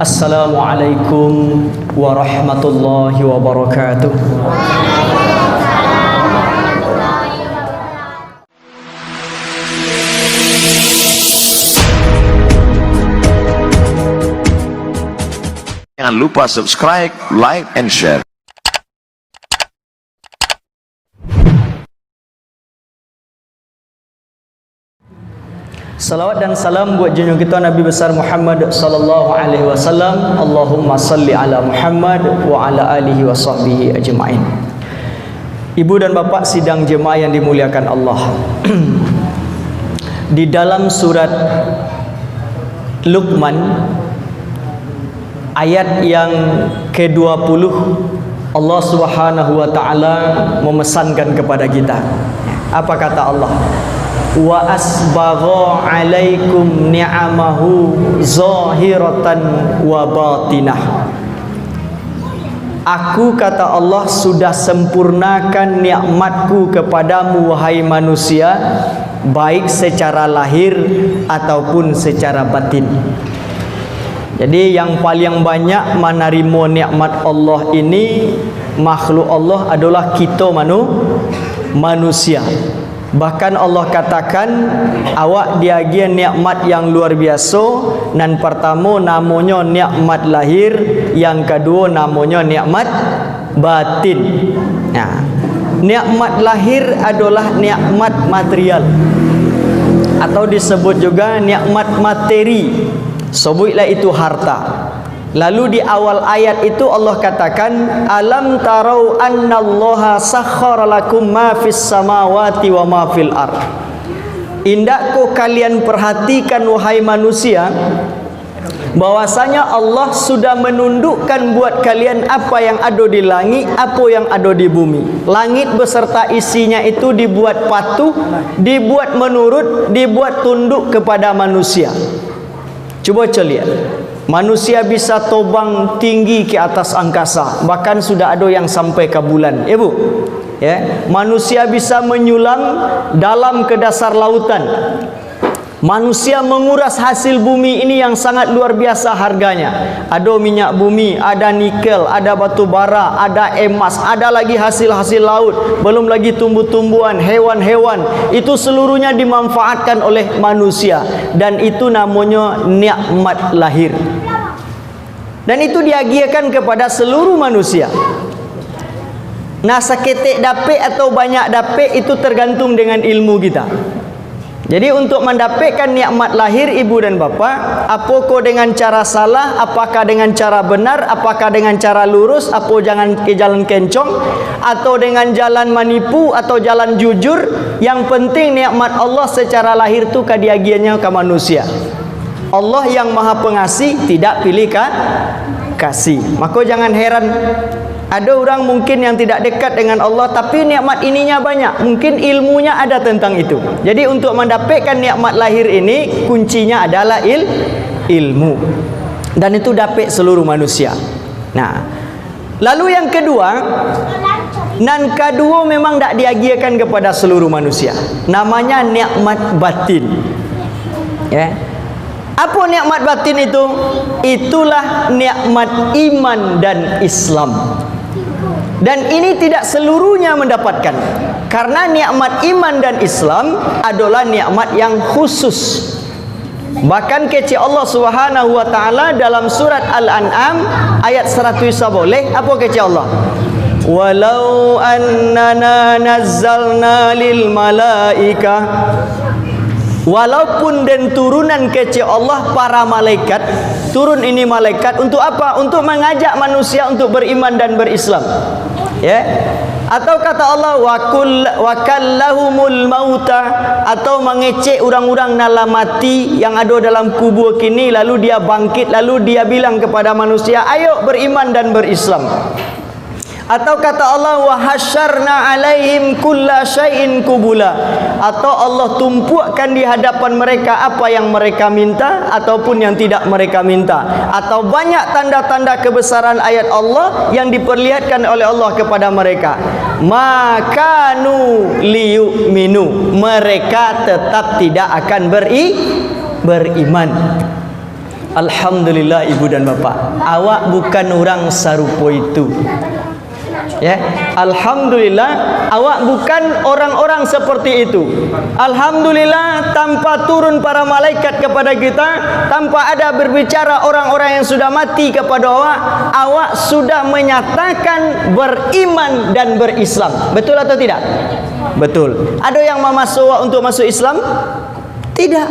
Assalamualaikum warahmatullahi wabarakatuh. Jangan lupa subscribe, like, and share. Salawat dan salam buat junjungan kita Nabi besar Muhammad sallallahu alaihi wasallam. Allahumma salli ala Muhammad wa ala alihi wa sahbihi ajma'in. Ibu dan bapak sidang jemaah yang dimuliakan Allah. Di dalam surat Luqman ayat yang ke-20, Allah Subhanahu wa taala memesankan kepada kita. Apa kata Allah? Wa asbagha alaikum ni'amahu zahiratan wa batinah. Aku, kata Allah, sudah sempurnakan nikmatku kepadamu wahai manusia, baik secara lahir ataupun secara batin. Jadi yang paling banyak menerima nikmat Allah ini, makhluk Allah, adalah kita manusia. Bahkan Allah katakan awak diagia nikmat yang luar biasa. Dan pertama namanya nikmat lahir, yang kedua namanya nikmat batin. Nah, nikmat lahir adalah nikmat material atau disebut juga nikmat materi. Sebutlah itu harta. Lalu di awal ayat itu Allah katakan, alam tarau annallaha sakhkhara lakum ma fis samawati wa ma fil ard. Indakku kalian perhatikan wahai manusia, bahwasanya Allah sudah menundukkan buat kalian apa yang ada di langit, apa yang ada di bumi. Langit beserta isinya itu dibuat patuh, dibuat menurut, dibuat tunduk kepada manusia. Coba lihat. Manusia bisa tobang tinggi ke atas angkasa, bahkan sudah ada yang sampai ke bulan, ya Bu. Ya, manusia bisa menyulam dalam ke dasar lautan. Manusia menguras hasil bumi ini yang sangat luar biasa harganya. Ada minyak bumi, ada nikel, ada batu bara, ada emas, ada lagi hasil-hasil laut, belum lagi tumbuh-tumbuhan, hewan-hewan. Itu seluruhnya dimanfaatkan oleh manusia, dan itu namanya nikmat lahir. Dan itu diagiakan kepada seluruh manusia. Nah, seketik dapet atau banyak dapet itu tergantung dengan ilmu kita. Jadi untuk mendapatkan nikmat lahir ibu dan bapa, apakah dengan cara salah, apakah dengan cara benar, apakah dengan cara lurus, apa jangan ke jalan kencong, atau dengan jalan manipu, atau jalan jujur, yang penting nikmat Allah secara lahir itu kadiagiannya ke manusia. Allah yang maha pengasih, tidak pilih kasih. Maka jangan heran, ada orang mungkin yang tidak dekat dengan Allah tapi nikmat ininya banyak, mungkin ilmunya ada tentang itu. Jadi untuk mendapatkan nikmat lahir ini, kuncinya adalah ilmu. Dan itu dapat seluruh manusia. Nah, lalu yang kedua, nan kedua memang tak diagiakan kepada seluruh manusia. Namanya nikmat batin. Ya. Apa nikmat batin itu? Itulah nikmat iman dan Islam. Dan ini tidak seluruhnya mendapatkan, karena nikmat iman dan Islam adalah nikmat yang khusus. Bahkan kecil Allah Subhanahu wa taala dalam surat Al-An'am ayat 100 boleh apa kecil Allah? Walau annana nazzalna lil malaika, walaupun dan turunan kecil Allah para malaikat, turun ini malaikat untuk apa? Untuk mengajak manusia untuk beriman dan berislam. Ya. Atau kata Allah wa kallahumul mauta, atau mengecek orang-orang nala mati yang ada dalam kubur kini, lalu dia bangkit, lalu dia bilang kepada manusia, ayo beriman dan berislam. Atau kata Allah wa hasyarna alaihim kulla syai'in kubula, atau Allah tumpukan di hadapan mereka apa yang mereka minta ataupun yang tidak mereka minta. Atau banyak tanda-tanda kebesaran ayat Allah yang diperlihatkan oleh Allah kepada mereka. Makanu liyu'minu, mereka tetap tidak akan beriman. Alhamdulillah ibu dan bapak, awak bukan orang sarupo itu. Ya, alhamdulillah awak bukan orang-orang seperti itu. Alhamdulillah tanpa turun para malaikat kepada kita, tanpa ada berbicara orang-orang yang sudah mati kepada awak sudah menyatakan beriman dan berislam. Betul atau tidak? Betul. Ada yang memasuk awak untuk masuk Islam? Tidak.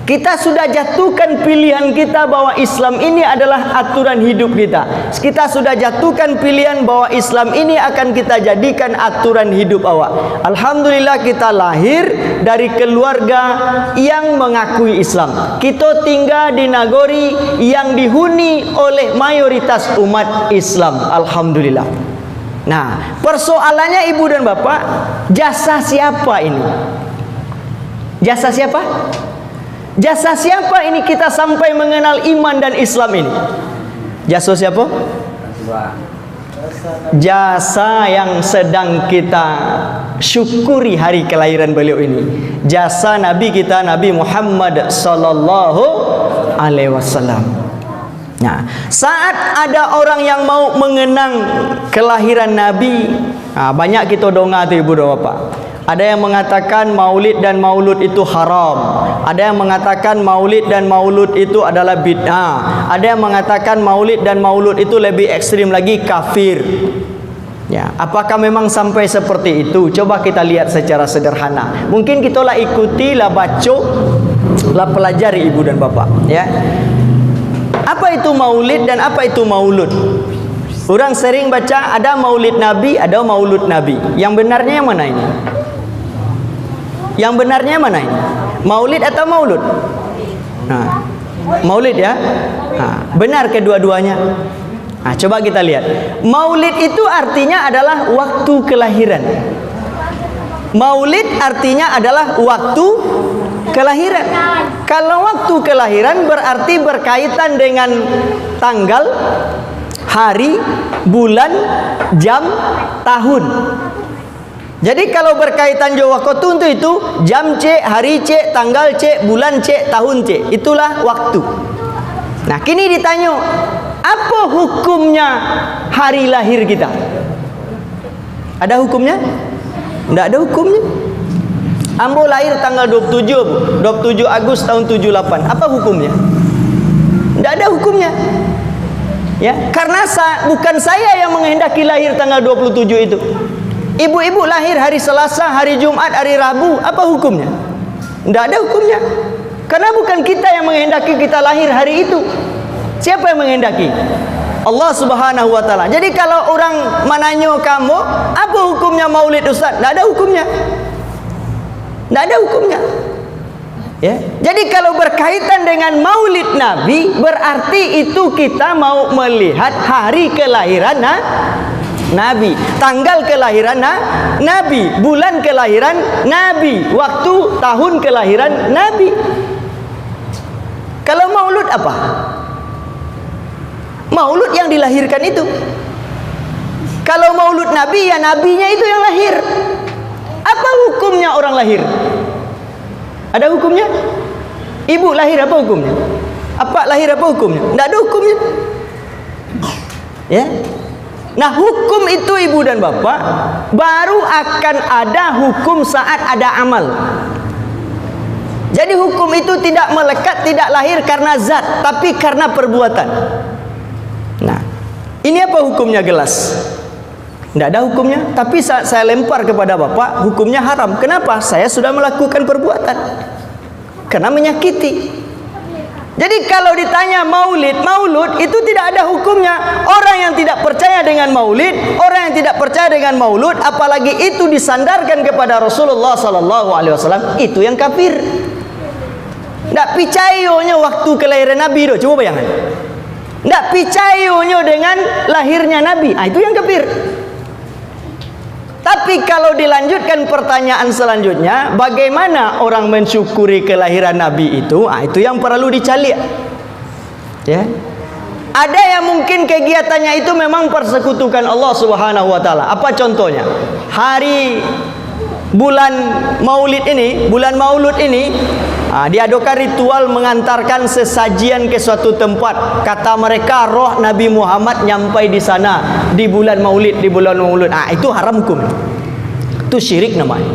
Kita sudah jatuhkan pilihan kita bahwa Islam ini adalah aturan hidup kita. Kita sudah jatuhkan pilihan bahwa Islam ini akan kita jadikan aturan hidup awak. Alhamdulillah kita lahir dari keluarga yang mengakui Islam. Kita tinggal di nagori yang dihuni oleh mayoritas umat Islam. Alhamdulillah. Nah, persoalannya ibu dan bapak, jasa siapa ini? Jasa siapa? Jasa siapa ini kita sampai mengenal iman dan Islam ini? Jasa siapa? Jasa yang sedang kita syukuri hari kelahiran beliau ini. Jasa Nabi kita, Nabi Muhammad sallallahu alaihi wasallam. Nah, saat ada orang yang mau mengenang kelahiran Nabi, banyak kita donga tu ibu dan bapak. Ada yang mengatakan maulid dan maulud itu haram. Ada yang mengatakan maulid dan maulud itu adalah bid'ah. Ada yang mengatakan maulid dan maulud itu lebih ekstrim lagi, kafir. Ya, apakah memang sampai seperti itu? Coba kita lihat secara sederhana. Mungkin kita lah ikuti, lah baca, lah pelajari ibu dan bapak. Ya, apa itu maulid dan apa itu maulud? Orang sering baca ada maulid Nabi, ada maulud Nabi. Yang benarnya yang mana ini? Yang benarnya mana ini? Maulid atau maulud? Nah, maulid ya. Nah, benar kedua-duanya. Nah, coba kita lihat. Maulid itu artinya adalah waktu kelahiran. Maulid artinya adalah waktu kelahiran. Kalau waktu kelahiran berarti berkaitan dengan tanggal, hari, bulan, jam, tahun. Jadi kalau berkaitan jo waktu itu jam C, hari C, tanggal C, bulan C, tahun C. Itulah waktu. Nah, kini ditanya, apa hukumnya hari lahir kita? Ada hukumnya? Tidak ada hukumnya. Ambo lahir tanggal 27 Agustus tahun 78. Apa hukumnya? Tidak ada hukumnya. Ya, karena bukan saya yang menghendaki lahir tanggal 27 itu. Ibu-ibu lahir hari Selasa, hari Jumat, hari Rabu, apa hukumnya? Tidak ada hukumnya. Karena bukan kita yang menghendaki kita lahir hari itu. Siapa yang menghendaki? Allah Subhanahu wa taala. Jadi kalau orang menanya kamu, apa hukumnya maulid Ustaz? Tidak ada hukumnya. Tidak ada hukumnya. Ya. Jadi kalau berkaitan dengan maulid Nabi, berarti itu kita mau melihat hari kelahiran Nabi, tanggal kelahiran Nabi, bulan kelahiran Nabi, waktu tahun kelahiran Nabi. Kalau maulud apa? Maulud yang dilahirkan itu. Kalau maulud Nabi, ya nabinya itu yang lahir. Apa hukumnya orang lahir? Ada hukumnya? Ibu lahir apa hukumnya? Apa lahir apa hukumnya? Tidak ada hukumnya. Ya. Nah, hukum itu ibu dan bapak baru akan ada hukum saat ada amal. Jadi hukum itu tidak melekat, tidak lahir karena zat, tapi karena perbuatan. Nah, ini apa hukumnya gelas? Tidak ada hukumnya, tapi saat saya lempar kepada bapak, hukumnya haram. Kenapa? Saya sudah melakukan perbuatan. Karena menyakiti. Jadi kalau ditanya maulud itu tidak ada hukumnya. Orang yang tidak percaya dengan maulid, orang yang tidak percaya dengan maulud, apalagi itu disandarkan kepada Rasulullah sallallahu alaihi wasallam, itu yang kafir. Tidak percayanya waktu kelahiran Nabi itu, coba bayangkan. Tidak percayanya dengan lahirnya Nabi, itu yang kafir. Tapi kalau dilanjutkan pertanyaan selanjutnya, bagaimana orang mensyukuri kelahiran Nabi itu? Itu yang perlu dicari. Ya. Ada yang mungkin kegiatannya itu memang persekutukan Allah Subhanahu wa taala. Apa contohnya? Hari bulan Maulid ini, bulan Maulud ini, Diadakan ritual mengantarkan sesajian ke suatu tempat. Kata mereka roh Nabi Muhammad nyampai di sana di bulan Maulid, itu haram hukum. Itu syirik namanya.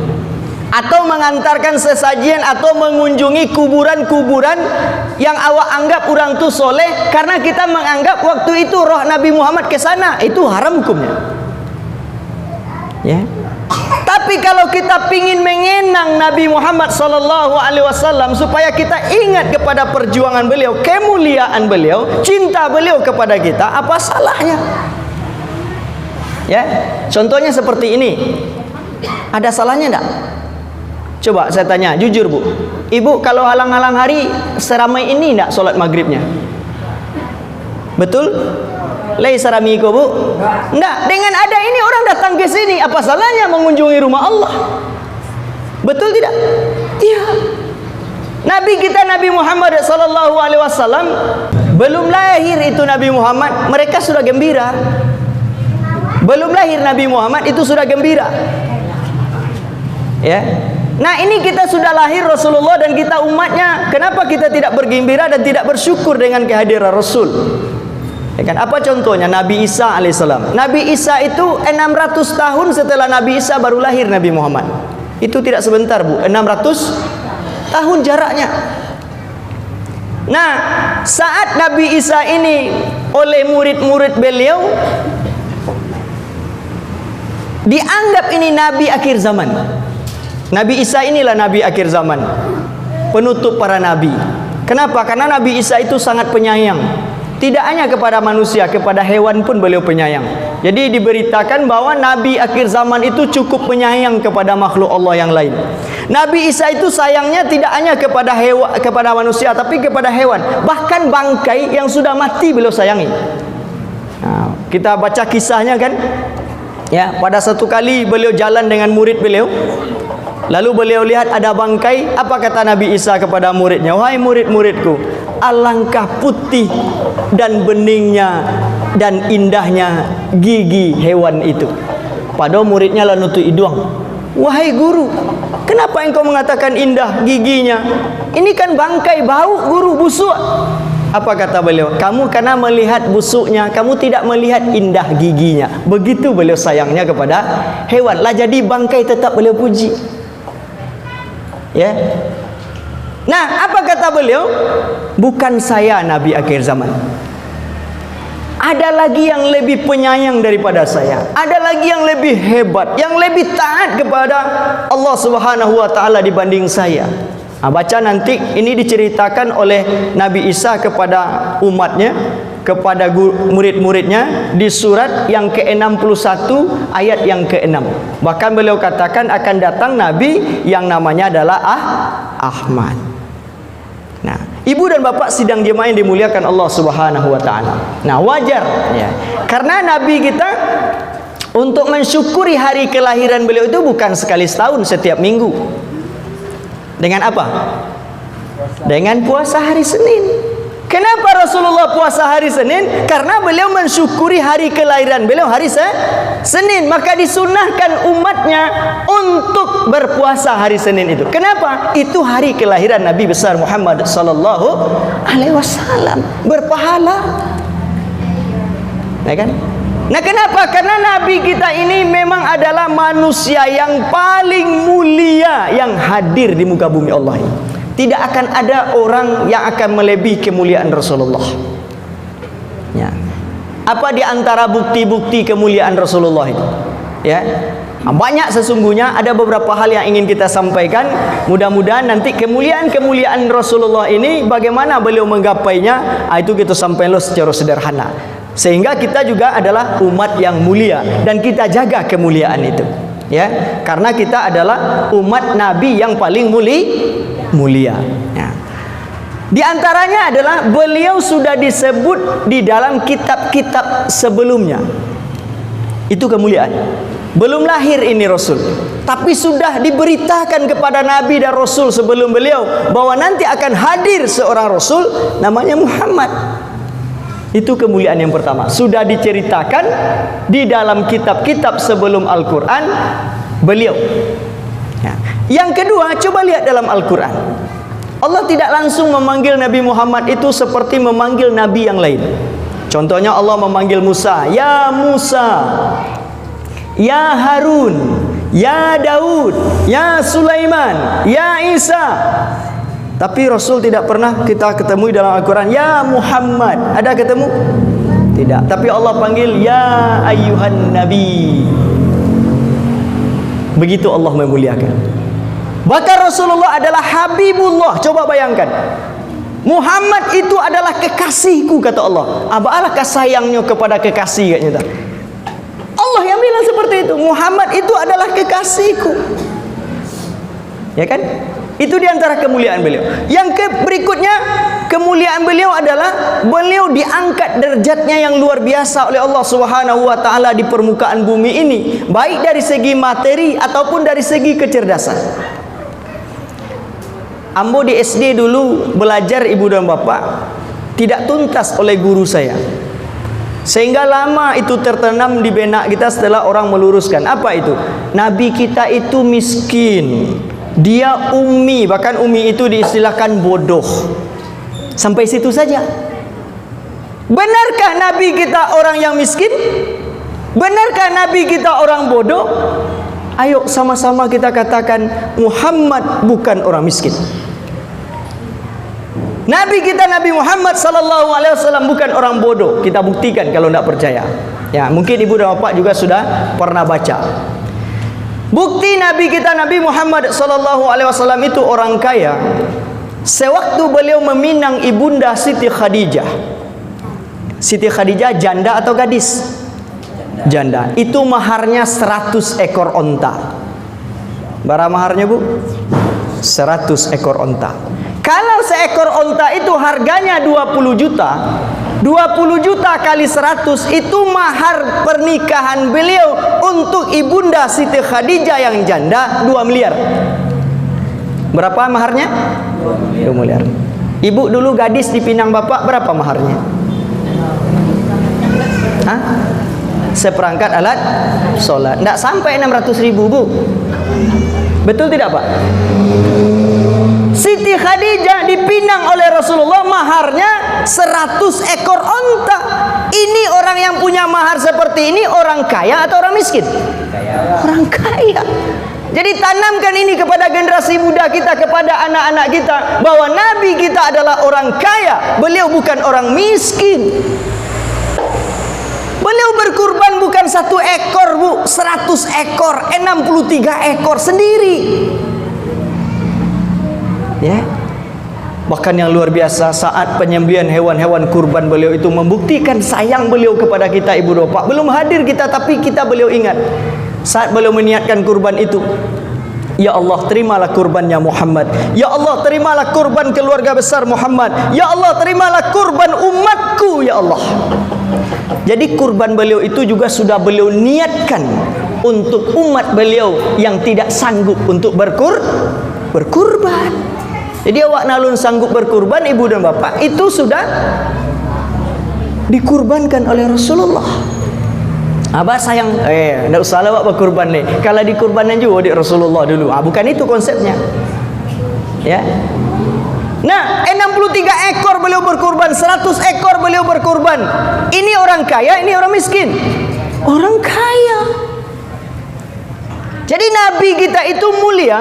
Atau mengantarkan sesajian atau mengunjungi kuburan-kuburan yang awak anggap orang itu soleh karena kita menganggap waktu itu roh Nabi Muhammad ke sana, itu haram hukumnya. Ya. Tapi kalau kita pingin mengenang Nabi Muhammad SAW supaya kita ingat kepada perjuangan beliau, kemuliaan beliau, cinta beliau kepada kita, apa salahnya? Ya, contohnya seperti ini. Ada salahnya enggak? Coba saya tanya, jujur Bu. Ibu kalau halang-halang hari seramai ini enggak sholat maghribnya? Betul? Laisa ramiko Bu? Enggak. Dengan ada ini orang datang ke sini, apa salahnya mengunjungi rumah Allah? Betul tidak? Iya. Nabi kita Nabi Muhammad SAW belum lahir itu Nabi Muhammad, mereka sudah gembira. Belum lahir Nabi Muhammad itu sudah gembira. Ya. Nah, ini kita sudah lahir Rasulullah dan kita umatnya, kenapa kita tidak bergembira dan tidak bersyukur dengan kehadiran Rasul? Ya kan? Apa contohnya? Nabi Isa alaihissalam. Nabi Isa itu 600 tahun setelah Nabi Isa baru lahir Nabi Muhammad. Itu tidak sebentar Bu, 600 tahun jaraknya. Nah, saat Nabi Isa ini oleh murid-murid beliau dianggap ini Nabi akhir zaman. Nabi Isa inilah Nabi akhir zaman, penutup para Nabi. Kenapa? Karena Nabi Isa itu sangat penyayang. Tidak hanya kepada manusia, kepada hewan pun beliau penyayang. Jadi diberitakan bahwa Nabi akhir zaman itu cukup penyayang kepada makhluk Allah yang lain. Nabi Isa itu sayangnya tidak hanya kepada hewan, kepada manusia, tapi kepada hewan. Bahkan bangkai yang sudah mati beliau sayangi. Nah, kita baca kisahnya kan? Ya, pada satu kali beliau jalan dengan murid beliau. Lalu beliau lihat ada bangkai. Apa kata Nabi Isa kepada muridnya? Wahai murid-muridku, alangkah putih dan beningnya dan indahnya gigi hewan itu. Padahal muridnya lah nutu hidung. Wahai guru, kenapa engkau mengatakan indah giginya? Ini kan bangkai, bau guru, busuk. Apa kata beliau? Kamu karena melihat busuknya, kamu tidak melihat indah giginya. Begitu beliau sayangnya kepada hewan. Lah jadi bangkai tetap beliau puji. Ya. Nah, apa kata beliau? Bukan saya Nabi akhir zaman. Ada lagi yang lebih penyayang daripada saya. Ada lagi yang lebih hebat, yang lebih taat kepada Allah Subhanahu wa taala dibanding saya. Nah, baca nanti ini diceritakan oleh Nabi Isa kepada umatnya, kepada murid-muridnya di surat yang ke-61 ayat yang ke-6. Bahkan beliau katakan akan datang Nabi yang namanya adalah Ahmad. Nah, ibu dan bapak sidang jemaah yang dimuliakan Allah Subhanahu wa taala. Nah, wajar ya. Karena Nabi kita untuk mensyukuri hari kelahiran beliau itu bukan sekali setahun, setiap minggu. Dengan apa? Dengan puasa hari Senin. Kenapa Rasulullah puasa hari Senin? Karena beliau mensyukuri hari kelahiran beliau hari Senin. Maka disunahkan umatnya untuk berpuasa hari Senin itu. Kenapa? Itu hari kelahiran Nabi besar Muhammad sallallahu alaihi wasallam. Berpahala. Ya kan? Nah, kenapa? Karena Nabi kita ini memang adalah manusia yang paling mulia yang hadir di muka bumi Allah ini. Tidak akan ada orang yang akan melebihi kemuliaan Rasulullah. Ya. Apa di antara bukti-bukti kemuliaan Rasulullah itu? Ya. Banyak sesungguhnya, ada beberapa hal yang ingin kita sampaikan. Mudah-mudahan nanti kemuliaan-kemuliaan Rasulullah ini bagaimana beliau menggapainya, itu kita sampaikan secara sederhana. Sehingga kita juga adalah umat yang mulia dan kita jaga kemuliaan itu. Ya, karena kita adalah umat Nabi yang paling mulia. Ya. Di antaranya adalah beliau sudah disebut di dalam kitab-kitab sebelumnya. Itu kemuliaan. Belum lahir ini Rasul, tapi sudah diberitakan kepada Nabi dan Rasul sebelum beliau bahwa nanti akan hadir seorang Rasul namanya Muhammad. Itu kemuliaan yang pertama. Sudah diceritakan di dalam kitab-kitab sebelum Al-Quran beliau. Ya. Yang kedua, coba lihat dalam Al-Quran. Allah tidak langsung memanggil Nabi Muhammad itu seperti memanggil Nabi yang lain. Contohnya Allah memanggil Musa, ya Musa, ya Harun, ya Daud, ya Sulaiman, ya Isa. Tapi Rasul tidak pernah kita ketemu dalam Al-Quran, ya Muhammad. Ada ketemu? Tidak. Tapi Allah panggil, ya ayyuhan Nabi. Begitu Allah memuliakan. Bahkan Rasulullah adalah Habibullah. Coba bayangkan, Muhammad itu adalah kekasihku, kata Allah. Alangkah sayangnya kepada kekasih, katanya. Allah yang bilang seperti itu. Muhammad itu adalah kekasihku. Ya kan? Itu diantara kemuliaan beliau. Yang berikutnya, kemuliaan beliau adalah beliau diangkat derajatnya yang luar biasa oleh Allah Subhanahu wa taala di permukaan bumi ini, baik dari segi materi ataupun dari segi kecerdasan. Ambo di SD dulu belajar, ibu dan bapak, tidak tuntas oleh guru saya, sehingga lama itu tertanam di benak kita setelah orang meluruskan. Apa itu? Nabi kita itu miskin, dia ummi, bahkan ummi itu diistilahkan bodoh. Sampai situ saja. Benarkah Nabi kita orang yang miskin? Benarkah Nabi kita orang bodoh? Ayo sama-sama kita katakan, Muhammad bukan orang miskin. Nabi kita Nabi Muhammad sallallahu alaihi wasallam bukan orang bodoh. Kita buktikan kalau tidak percaya. Ya, mungkin ibu dan bapak juga sudah pernah baca. Bukti Nabi kita Nabi Muhammad sallallahu alaihi wasallam itu orang kaya. Sewaktu beliau meminang ibunda Siti Khadijah. Siti Khadijah janda atau gadis? Janda. Itu maharnya 100 ekor onta. Berapa maharnya, Bu? 100 ekor onta. Kalau seekor onta itu harganya 20 juta, 20 juta kali 100 itu mahar pernikahan beliau untuk ibunda Siti Khadijah yang janda 2 miliar. Berapa maharnya? 2 miliar. Ibu dulu gadis dipinang bapak, berapa maharnya? Hah? Seperangkat alat sholat. Tidak sampai 600.000, Bu. Betul tidak, Pak? Siti Khadijah dipinang oleh Rasulullah, maharnya 100 ekor onta. Ini orang yang punya mahar seperti ini orang kaya atau orang miskin? Orang kaya. Jadi tanamkan ini kepada generasi muda kita, kepada anak-anak kita, bahwa Nabi kita adalah orang kaya. Beliau bukan orang miskin. Beliau berkurban bukan 1 ekor, Bu, 100 ekor, 63 ekor sendiri. Ya. Bahkan yang luar biasa, saat penyembelihan hewan-hewan kurban beliau itu membuktikan sayang beliau kepada kita, ibu bapak. Belum hadir kita, tapi kita beliau ingat. Saat beliau meniatkan kurban itu, ya Allah, terimalah kurbannya Muhammad. Ya Allah, terimalah kurban keluarga besar Muhammad. Ya Allah, terimalah kurban umatku, ya Allah. Jadi kurban beliau itu juga sudah beliau niatkan untuk umat beliau yang tidak sanggup untuk berkurban. Jadi awak nalun sanggup berkurban, ibu dan bapak, itu sudah dikurbankan oleh Rasulullah. Abah sayang, tidak usah lah awak berkurban nih. Kalau dikurbanan juga di Rasulullah dulu. Bukan itu konsepnya. Ya. Nah, 63 ekor beliau berkurban, 100 ekor beliau berkurban. Ini orang kaya, ini orang miskin. Orang kaya. Jadi Nabi kita itu mulia.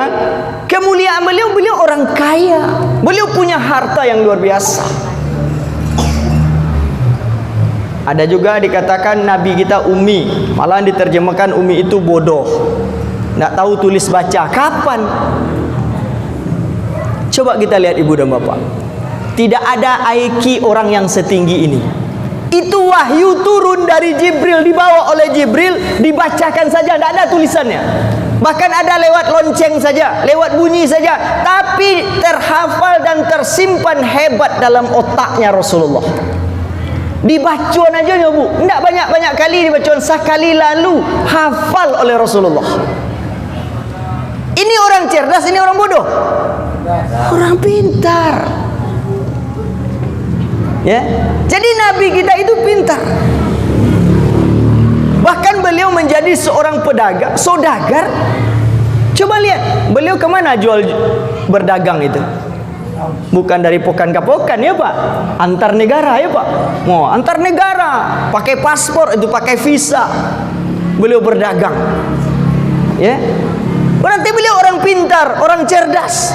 Kemuliaan beliau, beliau orang kaya. Beliau punya harta yang luar biasa. Ada juga dikatakan Nabi kita ummi. Malah diterjemahkan ummi itu bodoh, tidak tahu tulis baca. Kapan? Coba kita lihat ibu dan bapak. Tidak ada IQ orang yang setinggi ini. Itu wahyu turun dari Jibril, dibawa oleh Jibril, dibacakan saja, tidak ada tulisannya. Bahkan ada lewat lonceng saja, lewat bunyi saja, tapi terhafal dan tersimpan hebat dalam otaknya Rasulullah. Dibacuan aja ya, Bu, tidak banyak-banyak kali dibacuan, sekali lalu hafal oleh Rasulullah. Ini orang cerdas, ini orang bodoh. Orang pintar. Ya. Jadi Nabi kita itu pintar. Bahkan beliau menjadi seorang pedagang, saudagar. Coba lihat, beliau kemana jual berdagang itu? Bukan dari pokan ke pokan ya Pak, antar negara ya Pak. Oh, antar negara, pakai paspor itu, pakai visa. Beliau berdagang. Ya. Berarti beliau orang pintar, orang cerdas.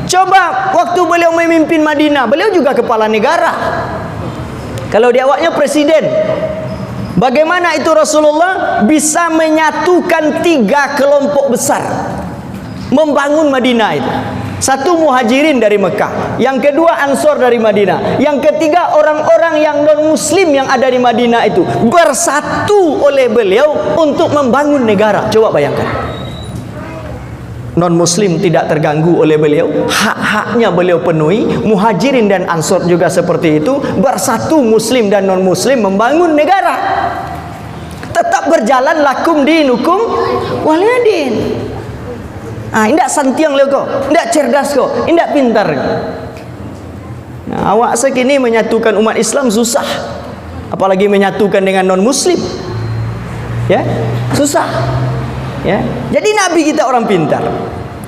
Coba waktu beliau memimpin Madinah, beliau juga kepala negara. Kalau di awalnya presiden, bagaimana itu Rasulullah bisa menyatukan 3 kelompok besar membangun Madinah itu? Satu muhajirin dari Mekah, yang kedua Ansor dari Madinah, yang ketiga orang-orang yang non muslim yang ada di Madinah itu bersatu oleh beliau untuk membangun negara. Coba bayangkan, non muslim tidak terganggu oleh beliau, hak-haknya beliau penuhi. Muhajirin dan Ansor juga seperti itu, bersatu muslim dan non muslim membangun negara. Tetap berjalan lakum dinukum waliyadin. Indak santiang leo kau, indak cerdas kau, indak pintar kau. Awak sekini menyatukan umat Islam susah, apalagi menyatukan dengan non muslim. Ya, susah. Ya. Jadi Nabi kita orang pintar.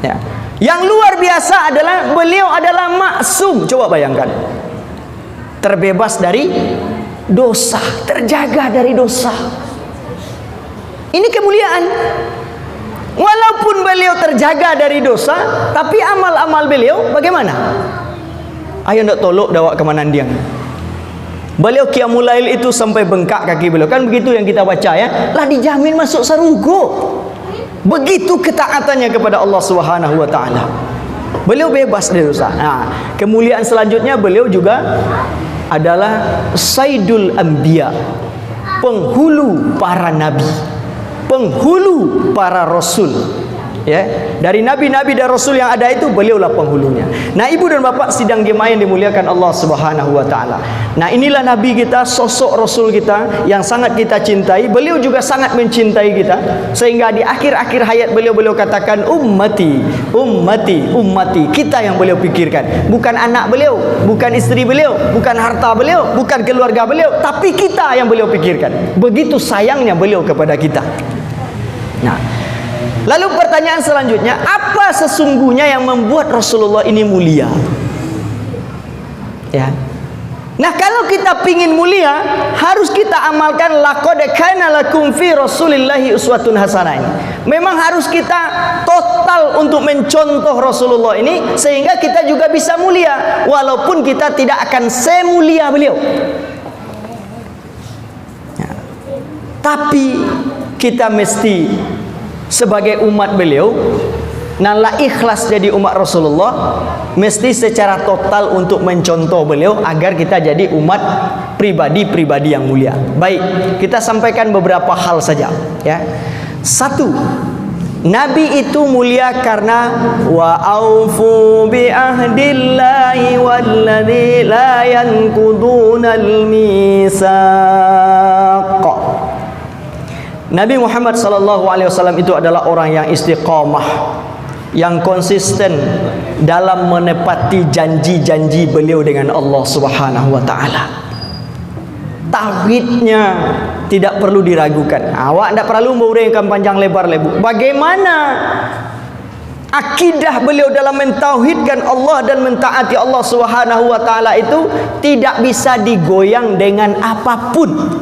Ya. Yang luar biasa adalah beliau adalah maksum. Coba bayangkan, terbebas dari dosa, terjaga dari dosa. Ini kemuliaan. Walaupun beliau terjaga dari dosa, tapi amal-amal beliau bagaimana? Ayo nak tolok dawak ke manandiang. Beliau qiyamul lail itu sampai bengkak kaki beliau. Kan begitu yang kita baca ya. Lah dijamin masuk surga. Begitu ketaatannya kepada Allah Subhanahu wa taala. Beliau bebas dari dosa. Nah, kemuliaan selanjutnya beliau juga adalah Sayyidul Anbiya, penghulu para nabi, penghulu para rasul. Ya, dari nabi-nabi dan rasul yang ada itu beliaulah penghulunya. Nah, ibu dan bapak sidang jemaah yang dimuliakan Allah Subhanahu wa taala. Nah, inilah nabi kita, sosok rasul kita yang sangat kita cintai. Beliau juga sangat mencintai kita, sehingga di akhir-akhir hayat beliau katakan ummati, ummati, ummati. Kita yang beliau pikirkan, bukan anak beliau, bukan istri beliau, bukan harta beliau, bukan keluarga beliau, tapi kita yang beliau pikirkan. Begitu sayangnya beliau kepada kita. Nah, lalu pertanyaan selanjutnya, apa sesungguhnya yang membuat Rasulullah ini mulia? Ya. Nah, kalau kita pingin mulia, harus kita amalkan laqad kana lakum fi Rasulillahi uswatun hasanah ini. Memang harus kita total untuk mencontoh Rasulullah ini, sehingga kita juga bisa mulia, walaupun kita tidak akan semulia beliau. Ya. Tapi kita mesti sebagai umat beliau, nala ikhlas jadi umat Rasulullah, mesti secara total untuk mencontoh beliau agar kita jadi umat pribadi-pribadi yang mulia. Baik, kita sampaikan beberapa hal saja ya. Satu, Nabi itu mulia karena wa aufu bi ahdillahi walladzi la yanqudunal misaq. Nabi Muhammad SAW itu adalah orang yang istiqamah, yang konsisten dalam menepati janji-janji beliau dengan Allah Subhanahu wa taala. Tauhidnya tidak perlu diragukan. Awak tidak perlu menguraikan panjang lebar lebu. Bagaimana akidah beliau dalam mentauhidkan Allah dan mentaati Allah Subhanahu wa taala itu tidak bisa digoyang dengan apapun.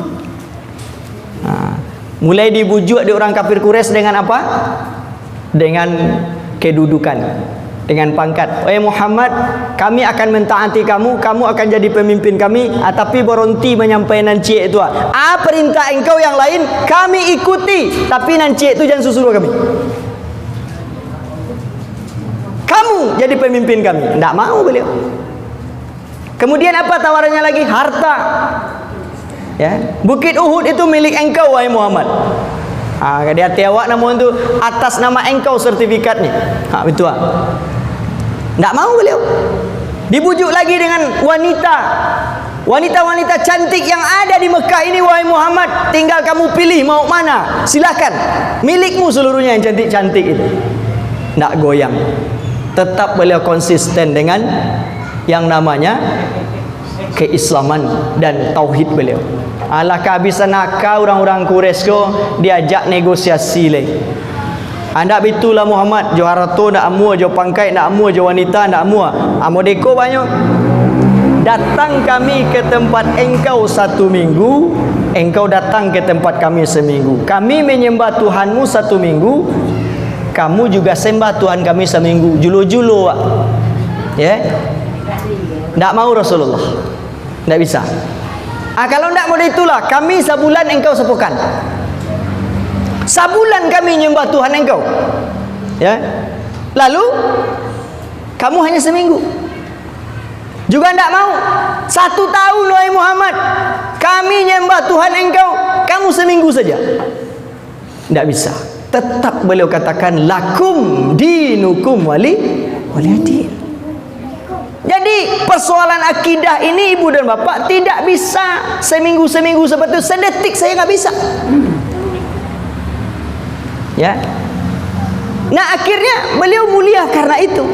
Mulai dibujuk di orang kafir Quraisy dengan apa? Dengan kedudukan, dengan pangkat. Wahai Muhammad, kami akan mentaati kamu, kamu akan jadi pemimpin kami, tapi berhenti menyampaikan nanti itu. Perintah engkau yang lain kami ikuti, tapi nanti itu jangan suruh kami. Kamu jadi pemimpin kami. Tidak mau beliau. Kemudian apa tawarannya lagi? Harta. Ya, Bukit Uhud itu milik engkau wahai Muhammad. Di hati awak namun itu atas nama engkau sertifikatnya. Betul. Tidak mau beliau. Dibujuk lagi dengan wanita. Wanita-wanita cantik yang ada di Mekah ini wahai Muhammad, tinggal kamu pilih mau mana. Silakan. Milikmu seluruhnya yang cantik-cantik itu. Tidak goyang. Tetap beliau konsisten dengan yang namanya keislaman dan tauhid beliau. Alah kehabisan akal orang-orang Quraisy ko diajak negosiasi lagi. Anda bitulah Muhammad, jo harta nak amua, jo pangkai nak amua, jo wanita nak amua. Amo deko banyak. Datang kami ke tempat engkau 1 minggu, engkau datang ke tempat kami seminggu. Kami menyembah Tuhanmu 1 minggu, kamu juga sembah Tuhan kami seminggu. Julu-julu, ya? Tak mau Rasulullah. Tak bisa. Kalau tak mau itulah, kami sebulan, engkau sepekan. Sebulan kami menyembah Tuhan engkau, ya. Lalu kamu hanya seminggu. Juga tidak mau. 1 tahun wahai Muhammad, kami menyembah Tuhan engkau, kamu seminggu saja. Tidak bisa. Tetap beliau katakan lakum dinukum waliyadin. Jadi persoalan akidah ini ibu dan bapak tidak bisa seminggu-seminggu seperti itu. Sedetik saya nggak bisa. Ya. Nah akhirnya beliau mulia karena itu.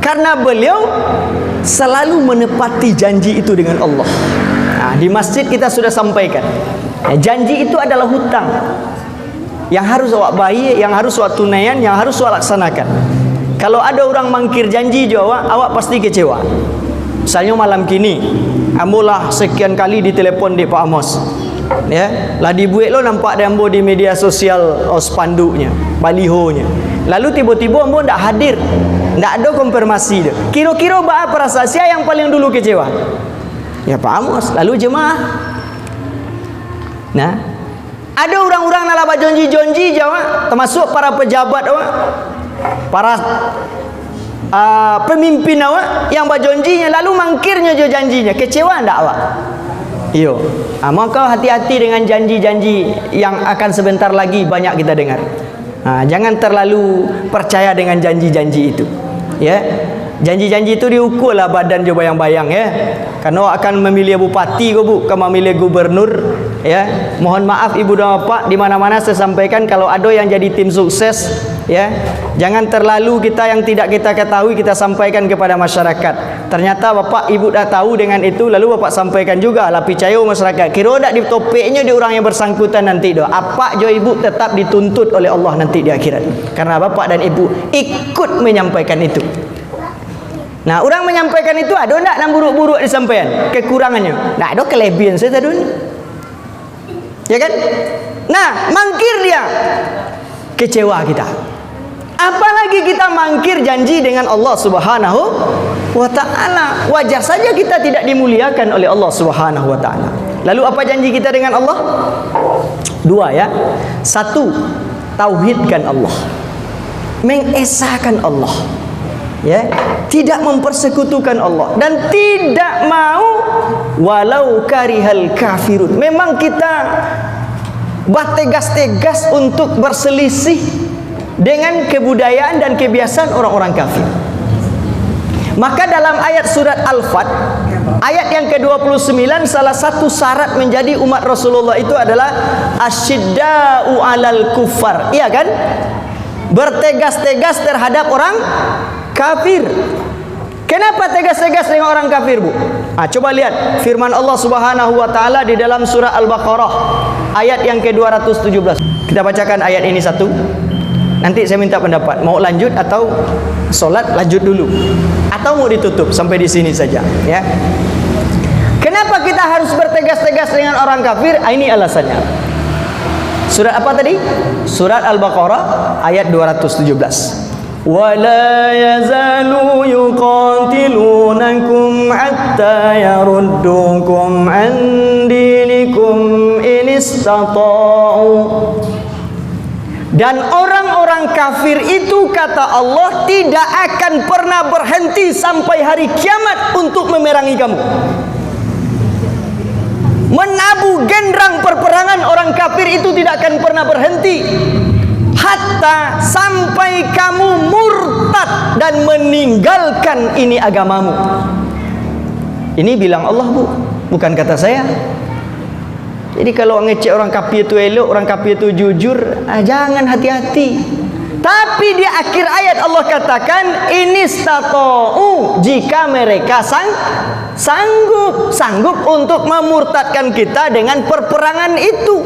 Karena beliau selalu menepati janji itu dengan Allah. Nah, di masjid kita sudah sampaikan. Janji itu adalah hutang yang harus awak bayar, yang harus awak tunaikan, yang harus awak laksanakan. Kalau ada orang mangkir janji jo awak pasti kecewa. Misalnya malam kini, amulah sekian kali ditelepon di Pak Amos. Ya, lah dibuat lo nampak dia ambo di media sosial spanduknya, balihonya. Lalu tiba-tiba ambo ndak hadir, ndak ada konfirmasi dia. Kira-kira apa perasaan saya yang paling dulu kecewa? Ya Pak Amos, lalu jemaah. Nah, ada orang-orang nak buat janji-janji Jawa, termasuk para pejabat awak, para pemimpin awak yang buat janjinya lalu mangkirnya jo janjinya. Kecewa ndak awak? Iyo, maka hati-hati dengan janji-janji yang akan sebentar lagi banyak kita dengar. Jangan terlalu percaya dengan janji-janji itu. Ya, janji-janji itu diukurlah badan jo bayang-bayang ya. Karena akan memilih bupati kau bu, kamu memilih gubernur. Ya, mohon maaf ibu dan bapak, di mana-mana saya sampaikan kalau ada yang jadi tim sukses, ya, jangan terlalu kita yang tidak kita ketahui kita sampaikan kepada masyarakat. Ternyata bapak ibu dah tahu dengan itu, lalu bapak sampaikan juga, lah percaya masyarakat. Kira tak di topiknya di orang yang bersangkutan nanti doa. Apa jo ibu tetap dituntut oleh Allah nanti di akhirat. Karena bapak dan ibu ikut menyampaikan itu. Nah, orang menyampaikan itu ada tak yang buruk-buruk disampaikan? Kekurangannya. Tak ada kelebihan saya tadi. Ya kan? Nah, mangkir dia, kecewa kita. Apalagi kita mangkir janji dengan Allah Subhanahu wa ta'ala. Wajar saja kita tidak dimuliakan oleh Allah Subhanahu wa ta'ala. Lalu apa janji kita dengan Allah? 2 ya. 1, tauhidkan Allah, mengesahkan Allah, ya, tidak mempersekutukan Allah, dan tidak mau walau karihal kafirun. Memang kita bertegas-tegas untuk berselisih dengan kebudayaan dan kebiasaan orang-orang kafir. Maka dalam ayat surat Al-Fat ayat yang ke-29, salah satu syarat menjadi umat Rasulullah itu adalah asyidda'u 'alal kuffar. Iya kan? Bertegas-tegas terhadap orang kafir. Kenapa tegas-tegas dengan orang kafir, Bu? Coba lihat firman Allah Subhanahu wa taala di dalam surah Al-Baqarah ayat yang ke-217. Kita bacakan ayat ini satu. Nanti saya minta pendapat, mau lanjut atau solat lanjut dulu, atau mau ditutup sampai di sini saja, ya. Kenapa kita harus bertegas-tegas dengan orang kafir? Ini alasannya. Surat apa tadi? Surat Al-Baqarah ayat 217. وَلَا يَزَالُوا يُقَاتِلُونَكُمْ حَتَّى يَرُدُّوكُمْ عَنْ دِينِكُمْ إِنِ اسْتَطَاعُوا. Dan orang-orang kafir itu kata Allah tidak akan pernah berhenti sampai hari kiamat untuk memerangi kamu. Menabuh genderang perperangan orang kafir itu tidak akan pernah berhenti hatta sampai kamu murtad dan meninggalkan ini agamamu. Ini bilang Allah, Bu, bukan kata saya. Jadi kalau ngecek orang kafir itu elok, orang kafir itu jujur, jangan, hati-hati. Tapi di akhir ayat Allah katakan inistata'u, jika mereka sanggup untuk memurtadkan kita dengan perperangan itu.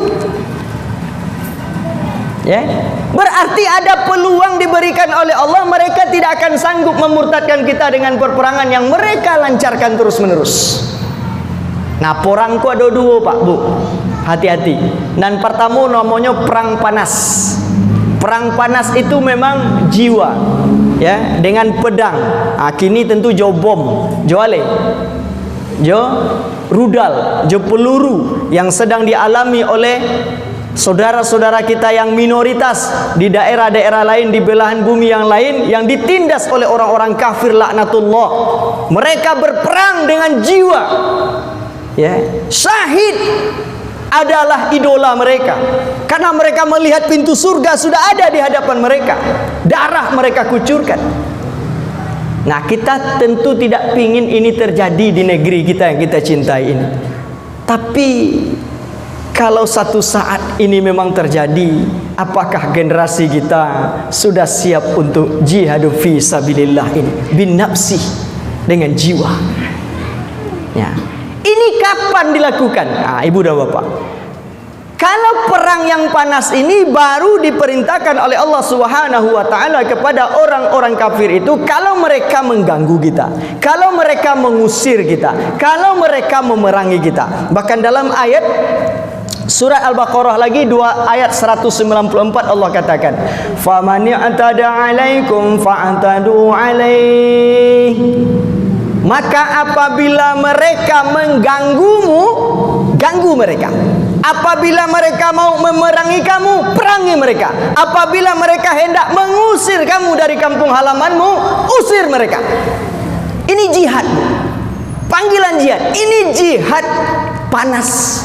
Ya, berarti ada peluang diberikan oleh Allah. Mereka tidak akan sanggup memurtadkan kita dengan perperangan yang mereka lancarkan terus-menerus. Nah, perangku ada dua, Pak, Bu. Hati-hati. Dan pertama namanya perang panas. Perang panas itu memang jiwa, ya, dengan pedang. Kini tentu jo bom, jo ale, jo rudal, jo peluru yang sedang dialami oleh saudara-saudara kita yang minoritas di daerah-daerah lain, di belahan bumi yang lain, yang ditindas oleh orang-orang kafir laknatullah. Mereka berperang dengan jiwa, ya. Syahid adalah idola mereka, karena mereka melihat pintu surga sudah ada di hadapan mereka. Darah mereka kucurkan. Nah, kita tentu tidak ingin ini terjadi di negeri kita yang kita cintai ini. Tapi kalau satu saat ini memang terjadi, apakah generasi kita sudah siap untuk jihadu fi sabilillah ini bin nafsi, dengan jiwa? Ya. Ini kapan dilakukan? Ibu dan bapak, kalau perang yang panas ini baru diperintahkan oleh Allah Subhanahu wa taala kepada orang-orang kafir itu kalau mereka mengganggu kita, kalau mereka mengusir kita, kalau mereka memerangi kita. Bahkan dalam ayat Surah Al-Baqarah lagi ayat 194 Allah katakan, "Faman i'tada 'alaikum fa'tadu 'alaihi." Maka apabila mereka mengganggumu, ganggu mereka. Apabila mereka mau memerangi kamu, perangi mereka. Apabila mereka hendak mengusir kamu dari kampung halamanmu, usir mereka. Ini jihad, panggilan jihad. Ini jihad panas.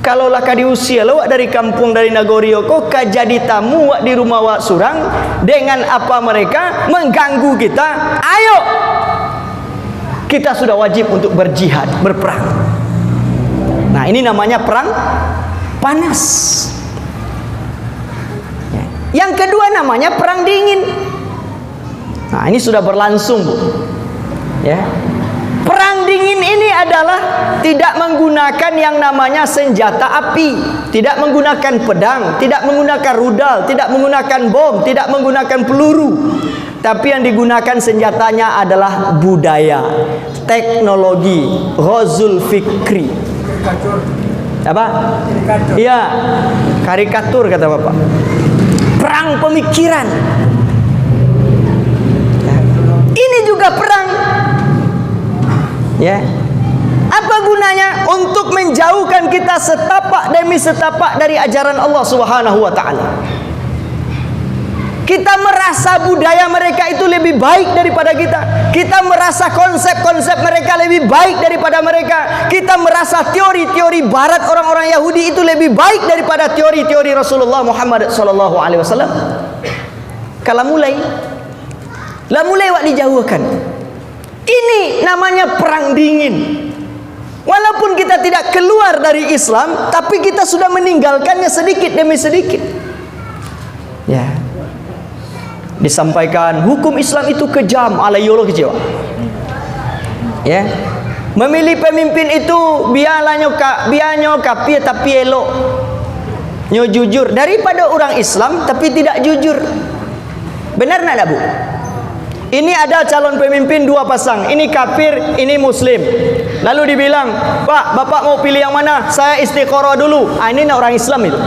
Kalau lah diusir lo dari kampung, dari nagori kok jadi tamu di rumah wak surang dengan apa mereka mengganggu kita, ayo kita sudah wajib untuk berjihad, berperang. Nah, ini namanya perang panas. Yang kedua namanya perang dingin. Nah, ini sudah berlangsung, Bu. Ya. Perang dingin ini adalah tidak menggunakan yang namanya senjata api, tidak menggunakan pedang, tidak menggunakan rudal, tidak menggunakan bom, tidak menggunakan peluru. Tapi yang digunakan senjatanya adalah budaya, teknologi, ghazul fikri. Apa? Iya, karikatur kata Bapak. Perang pemikiran. Ini juga perang. Ya. Apa gunanya? Untuk menjauhkan kita setapak demi setapak dari ajaran Allah Subhanahu wa taala. Kita merasa budaya mereka itu lebih baik daripada kita. Kita merasa konsep-konsep mereka lebih baik daripada mereka. Kita merasa teori-teori barat orang-orang Yahudi itu lebih baik daripada teori-teori Rasulullah Muhammad SAW. Kalau mulai wak dijauhkan. Ini namanya perang dingin. Walaupun kita tidak keluar dari Islam, tapi kita sudah meninggalkannya sedikit demi sedikit. Ya. Disampaikan hukum Islam itu kejam, alayolo kecewa. Ya. Memilih pemimpin itu biarnya kafir tapi elok. Nyo jujur daripada orang Islam tapi tidak jujur. Benar enggak, Bu? Ini ada calon pemimpin dua pasang, ini kafir, ini muslim. Lalu dibilang, "Pak, Bapak mau pilih yang mana? Saya istiqoroh dulu." Ini orang Islam itu.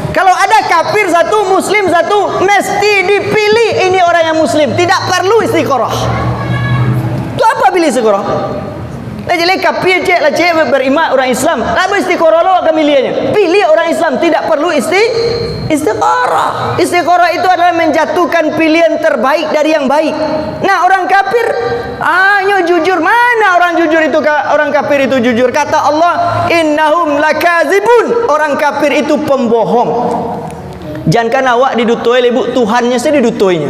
Kalau ada kafir satu, muslim satu, mesti dipilih ini orang yang muslim. Tidak perlu istiqoroh. Itu apa pilih istiqoroh? Nah, jadi kafir cek beriman orang Islam. Apa istiqoroh lo akan milihnya? Pilih orang Islam, tidak perlu istiqoroh. Istiqoroh itu adalah menjatuhkan pilihan terbaik dari yang baik. Nah, orang kafir, jujur. Mana orang jujur itu? Orang kafir itu jujur. Kata Allah, innahum lakazibun. Orang kafir itu pembohong. Jangan awak didutoi ibu Tuhannya saya didutoinya.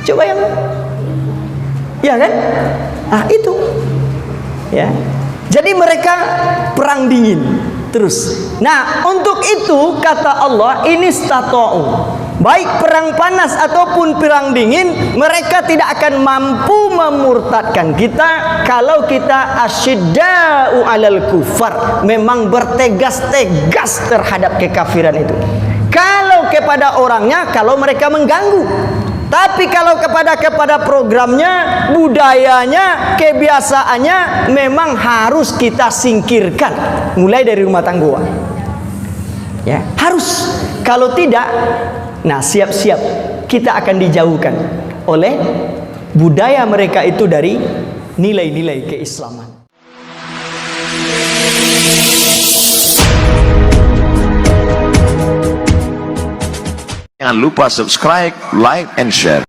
Coba yang, ya kan? Itu. Ya. Jadi mereka perang dingin terus. Nah, untuk itu kata Allah, ini stata'u. baik perang panas ataupun perang dingin, mereka tidak akan mampu memurtadkan kita kalau kita asyidda'u 'alal kufar, memang bertegas-tegas terhadap kekafiran itu. Kalau kepada orangnya, kalau mereka mengganggu. Tapi kalau kepada programnya, budayanya, kebiasaannya, memang harus kita singkirkan, mulai dari rumah tangga. Ya, harus. Kalau tidak, nah siap-siap kita akan dijauhkan oleh budaya mereka itu dari nilai-nilai keislaman. Jangan lupa subscribe, like, and share.